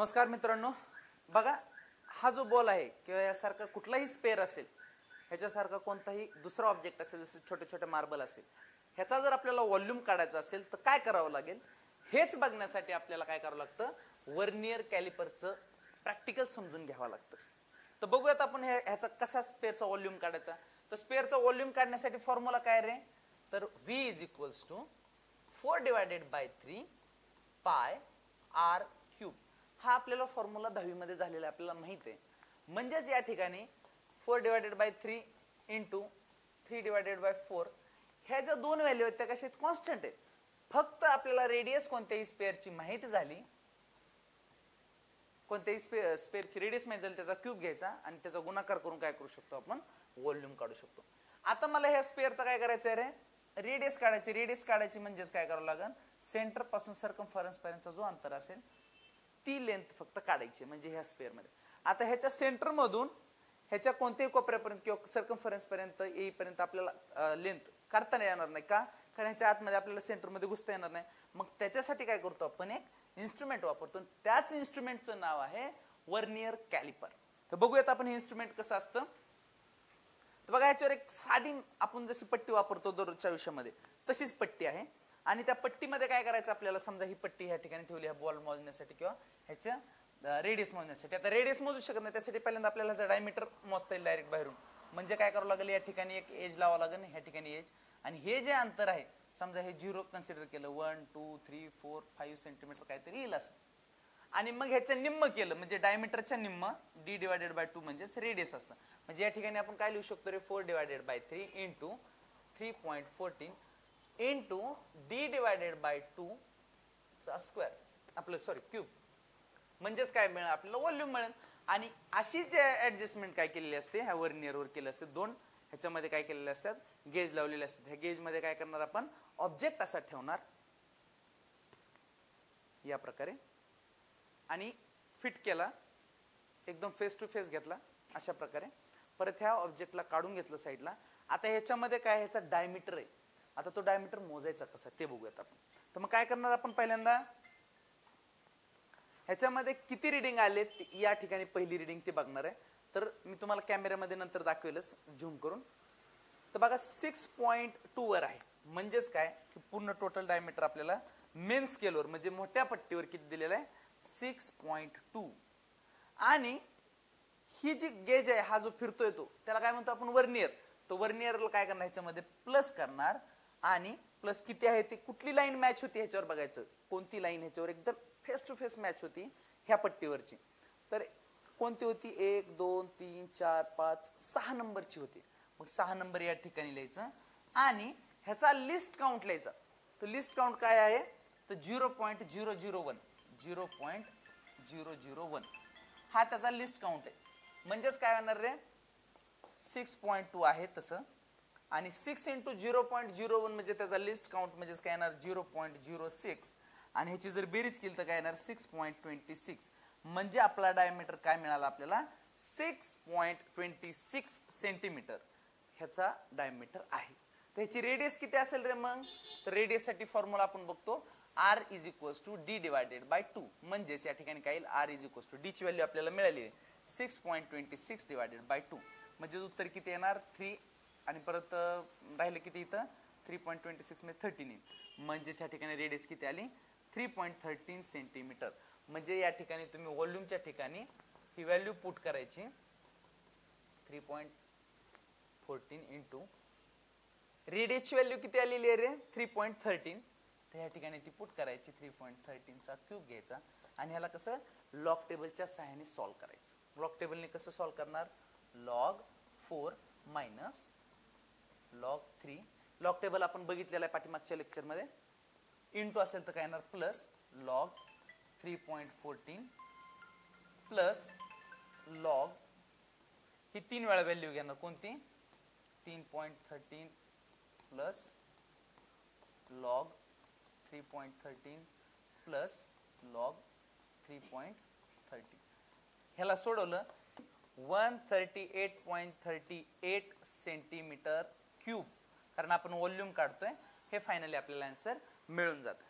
नमस्कार मित्रांनो, बघा हा जो बॉल आहे किंवा यासारखा कुठलाही स्पेअर असेल, ह्याच्यासारखा कोणताही दुसरा ऑब्जेक्ट असेल, जसे छोटे छोटे मार्बल असतील, ह्याचा जर आपल्याला व्हॉल्यूम काढायचा असेल तर काय करावं लागेल हेच बघण्यासाठी आपल्याला काय करावं लागतं, वर्नियर कॅलिपरचं प्रॅक्टिकल समजून घ्यावं लागतं. तर बघूयात आपण ह्याचा कसा स्पेअरचा व्हॉल्यूम काढायचा. तर स्पेअरचा व्हॉल्यूम काढण्यासाठी फॉर्म्युला काय रे, तर V = 4/3 पाय r क्यूब. हा आपल्याला फॉर्म्युला 10वी मध्ये झालेला आपल्याला माहित आहे. म्हणजेच या ठिकाणी 4/3 × 3/4 ह्या ज्या दोन व्हॅल्यू आहेत त्या कशा आहेत, कॉन्स्टंट आहेत. फक्त आपल्याला रेडियस कोणत्याही स्पेअरची माहिती झाली, कोणत्याही स्पेअरची रेडियस माहिती झाली, त्याचा क्यूब घ्यायचा आणि त्याचा गुणाकार करून काय करू शकतो, आपण व्हॉल्यूम काढू शकतो. आता मला ह्या स्पेअरचा काय करायचं आहे रे, रेडियस काढायची. रेडियस काढायची म्हणजेच काय करावं लागेल, सेंटर पासून सर्कमफरन्स पर्यंतचा जो अंतर असेल ती लेंथ फक्त काढायची, म्हणजे ह्या स्पेअर मध्ये. आता ह्याच्या सेंटर मधून ह्याच्या कोणत्याही कोपऱ्यापर्यंत किंवा सर्कमफरन्स पर्यंत येईपर्यंत आपल्याला लेंथ काढता येणार नाही. का? कारण ह्याच्या आतमध्ये आपल्याला सेंटर मध्ये घुसता येणार नाही. मग त्याच्यासाठी काय करतो, आपण एक इन्स्ट्रुमेंट वापरतो. त्याच इन्स्ट्रुमेंटचं नाव आहे वर्नियर कॅलिपर. तर बघूयात आपण हे इन्स्ट्रुमेंट कसं असतं. तर बघा, याच्यावर एक साधी आपण जशी पट्टी वापरतो दररोजच्या आयुष्यामध्ये तशीच पट्टी आहे. आणि त्या पट्टीमध्ये काय करायचं आपल्याला, समजा ही पट्टी ह्या ठिकाणी ठेवली आहे बॉल मोजण्यासाठी किंवा ह्याच्या रेडियस मोजण्यासाठी. आता रेडियस मोजू शकत नाही, त्यासाठी पहिल्यांदा आपल्याला डायमीटर मोजता येईल डायरेक्ट बाहेरून. म्हणजे काय करावं लागेल, या ठिकाणी एक एज लावावं लागेल, ह्या ठिकाणी एज. आणि हे जे अंतर आहे, समजा हे 0 कन्सिडर केलं, 1 2 3 4 5 सेंटीमीटर काहीतरी येईल असं. आणि मग ह्याच्या निम्म केलं म्हणजे डायमीटरच्या निम्म, d/2 म्हणजेच रेडियस असतं. म्हणजे या ठिकाणी आपण काय लिहू शकतो रे, 4/3 × 3.14 × d/2 चा स्क्वेअर, आपलं सॉरी क्यूब. म्हणजेच काय मिळेल आपल्याला, व्हॉल्यूम मिळेल. आणि अशी जे ऍडजस्टमेंट काय केलेली असते, ह्या वर्नियरवर केले असते, दोन ह्याच्यामध्ये काय केलेले असतात, गेज लावलेले असतात. ह्या गेज मध्ये काय करणार, आपण ऑब्जेक्ट असा ठेवणार या प्रकारे आणि फिट केला, एकदम फेस टू फेस घेतला अशा प्रकारे. परत ह्या ऑब्जेक्टला काढून घेतलं साईडला. आता ह्याच्यामध्ये काय, ह्याचा डायमीटर आहे. आता तो डायमीटर मोजायचा कसा ते बघूयात आपण. तर मग काय करणार आपण, पहिल्यांदा ह्याच्यामध्ये किती रिडिंग आले या ठिकाणी पहिली रिडिंग ते बघणार आहे. तर मी तुम्हाला कॅमेऱ्यामध्ये नंतर दाखवेलच झूम करून. तर बघा 6.2 वर आहे. म्हणजेच काय की पूर्ण टोटल डायमीटर आपल्याला मेन स्केलवर म्हणजे मोठ्या पट्टीवर किती दिलेला आहे, 6.2. आणि ही जी गेज आहे, हा जो फिरतोय तो, त्याला काय म्हणतो आपण, वर्नियर. तो वर्नियरला काय करणार, ह्याच्यामध्ये प्लस करणार. आणि प्लस किती आहे ते, कुठली लाईन मॅच होती ह्याच्यावर बघायचं. कोणती लाईन ह्याच्यावर एकदम फेस टू फेस मॅच होती ह्या पट्टीवरची. तर कोणती होती, 1 2 3 4 5 6 नंबरची होती. मग 6 नंबर या ठिकाणी लिहायचं. आणि ह्याचा लिस्ट काउंट लिहायचा. तर लिस्ट काउंट काय आहे, तर 0.001 0.001 हा त्याचा लिस्ट काउंट आहे. म्हणजेच काय होणार रे, 6.2 आहे तसं. आणि 6 × 0.01 म्हणजे त्याचा लिस्ट काउंट, म्हणजेच काय येणार 0.06. आणि ह्याची जर बेरीज केली तर काय येणार 6.26. म्हणजे आपला डायमीटर काय मिळाला आपल्याला, 6.26 सेंटीमीटर ह्याचा डायमीटर आहे. तर ह्याची रेडियस किती असेल रे, मग तर रेडियस साठी फॉर्म्युला आपण बघतो, r = d/2. म्हणजेच या ठिकाणी काय येईल, r = d ची व्हॅल्यू आपल्याला मिळाली आहे 6.26/2. म्हणजे उत्तर किती येणार, 3. आणि परत राहिले किती इथं, 3.26 मध्ये 13 येईल. म्हणजेच या ठिकाणी रेडियस किती आली, 3.13 सेंटीमीटर. म्हणजे या ठिकाणी तुम्ही व्हॉल्यूमच्या ठिकाणी ही व्हॅल्यू पुट करायची, 3.14 × रेडियसची व्हॅल्यू किती आलेली आहे रे, 3.13. तर या ठिकाणी ती पुट करायची, 3.13 चा क्यूब घ्यायचा. आणि ह्याला कसं लॉग टेबलच्या सहाय्याने सॉल्व्ह करायचं. लॉग टेबलने कसं सॉल्व्ह करणार, log 4 - log 3. लॉग टेबल आपण बघितलेलं आहे पाठीमागच्या लेक्चरमध्ये. इंटू असेल तर काय येणार, प्लस log 3.14 प्लस log ही 3 वेळा व्हॅल्यू घेणार, कोणती, 3.13 प्लस log 3.13 प्लस log 3.13. ह्याला सोडवलं 138.38 सेंटीमीटर क्यूब. कारण आपण व्हॉल्यूम काढतोय, हे फायनली आपल्याला आन्सर मिळून जातं.